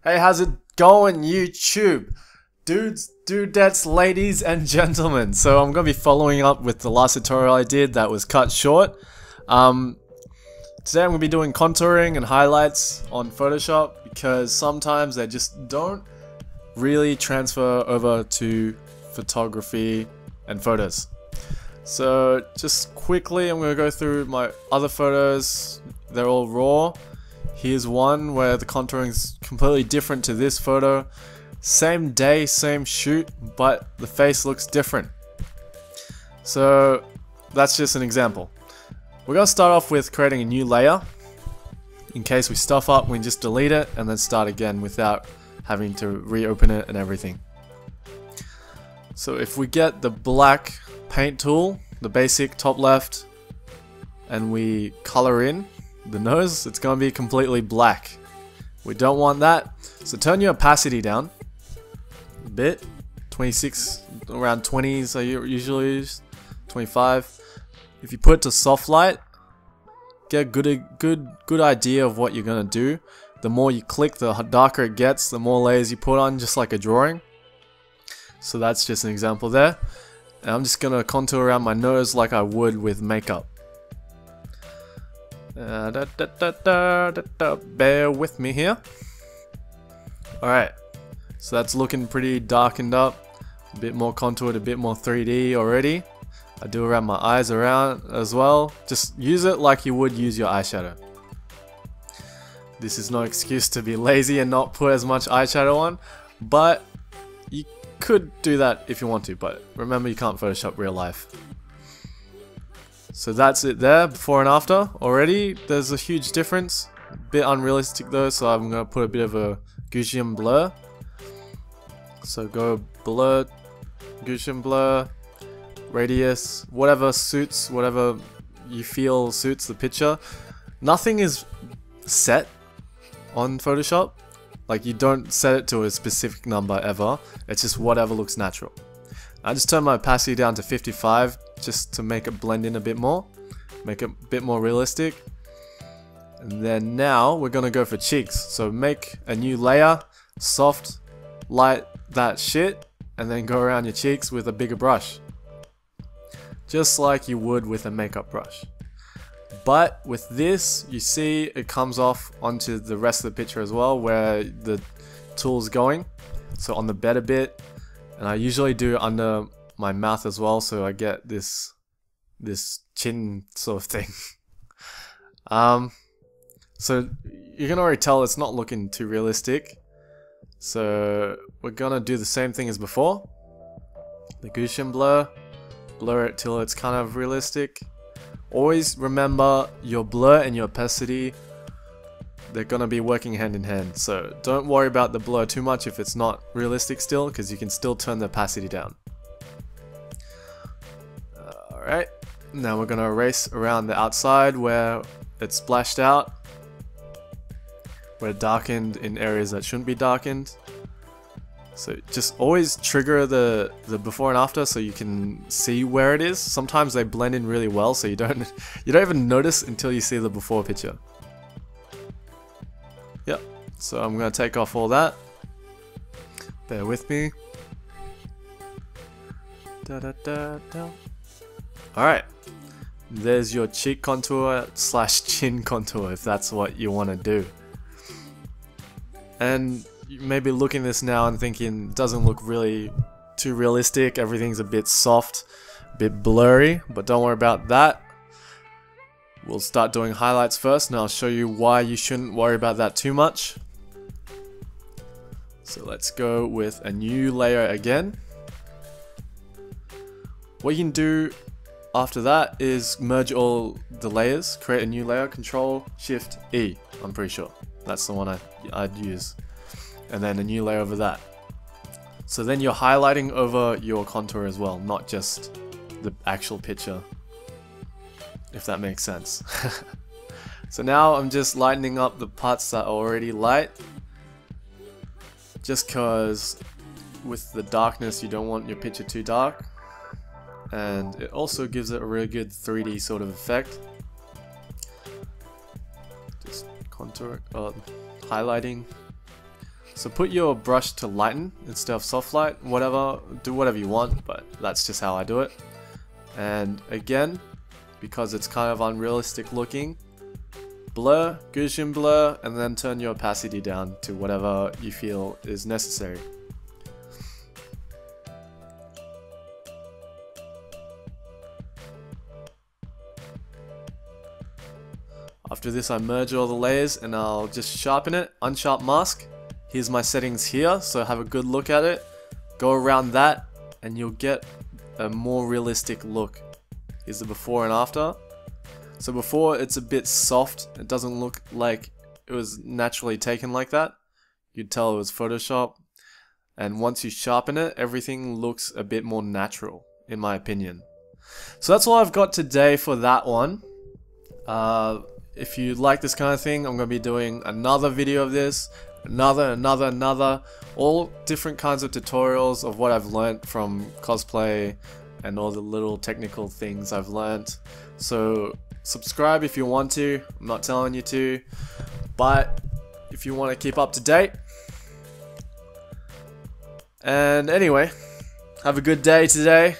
Hey, how's it going, YouTube? Dudes, dudettes, ladies, and gentlemen. So I'm going to be following up with the last tutorial I did that was cut short. Today I'm going to be doing contouring and highlights on Photoshop because sometimes they just don't really transfer over to photography and photos. So just quickly I'm going to go through my other photos. They're all raw. Here's one where the contouring is completely different to this photo. Same day, same shoot, but the face looks different. So that's just an example. We're going to start off with creating a new layer. In case we stuff up, we can just delete it and then start again without having to reopen it and everything. So if we get the black paint tool, the basic top left, and we color in the nose, it's going to be completely black. We don't want that, so turn your opacity down a bit. 26, around 20s I usually use, 25. If you put it to soft light, get a good idea of what you're going to do. The more you click, the darker it gets, the more layers you put on, just like a drawing. So that's just an example there. And I'm just going to contour around my nose like I would with makeup. Bear with me here. Alright, so that's looking pretty darkened up, a bit more contoured, a bit more 3D already. I do around my eyes around as well. Just use it like you would use your eyeshadow. This is no excuse to be lazy and not put as much eyeshadow on, but you could do that if you want to, but remember you can't Photoshop real life. So that's it there, before and after. Already there's a huge difference, a bit unrealistic though, so I'm going to put a bit of a Gaussian blur. So go blur, Gaussian blur, radius, whatever suits, whatever you feel suits the picture. Nothing is set on Photoshop, like you don't set it to a specific number ever, it's just whatever looks natural. I just turn my opacity down to 55 just to make it blend in a bit more, make it a bit more realistic. And then now we're gonna go for cheeks. So make a new layer, soft, light that shit, and then go around your cheeks with a bigger brush. Just like you would with a makeup brush. But with this, you see it comes off onto the rest of the picture as well, where the tool's going. So on the better bit, and I usually do it under my mouth as well, so I get this chin sort of thing. So you can already tell it's not looking too realistic. So we're gonna do the same thing as before. The Gaussian blur, blur it till it's kind of realistic. Always remember your blur and your opacity, they're gonna be working hand in hand. So don't worry about the blur too much if it's not realistic still, because you can still turn the opacity down. Alright, now we're gonna erase around the outside where it's splashed out, where it darkened in areas that shouldn't be darkened. So just always trigger the before and after so you can see where it is. Sometimes they blend in really well, so you don't even notice until you see the before picture. Yep, so I'm gonna take off all that. Bear with me. Alright, there's your cheek contour / chin contour if that's what you want to do. And you may be looking at this now and thinking it doesn't look really too realistic, everything's a bit soft, a bit blurry, but don't worry about that. We'll start doing highlights first and I'll show you why you shouldn't worry about that too much. So let's go with a new layer again. What you can do after that is merge all the layers, create a new layer, Control Shift E, I'm pretty sure. That's the one I'd use. And then a new layer over that. So then you're highlighting over your contour as well, not just the actual picture, if that makes sense. So now I'm just lightening up the parts that are already light, just cause with the darkness you don't want your picture too dark, and it also gives it a really good 3D sort of effect. Just contour, highlighting So put your brush to lighten instead of soft light, whatever, do whatever you want, but that's just how I do it. And again, because it's kind of unrealistic looking, blur, Gaussian blur, and then turn your opacity down to whatever you feel is necessary. After this I merge all the layers and I'll just sharpen it, unsharp mask. Here's my settings here, so have a good look at it. Go around that and you'll get a more realistic look. Here's the before and after. So before it's a bit soft, it doesn't look like it was naturally taken like that. You'd tell it was Photoshop. And once you sharpen it, everything looks a bit more natural, in my opinion. So that's all I've got today for that one. If you like this kind of thing, I'm going to be doing another video of this, another, all different kinds of tutorials of what I've learnt from cosplay and all the little technical things I've learnt. So subscribe if you want to, I'm not telling you to, but if you want to keep up to date. And anyway, have a good day today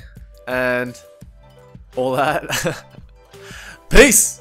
and all that. Peace!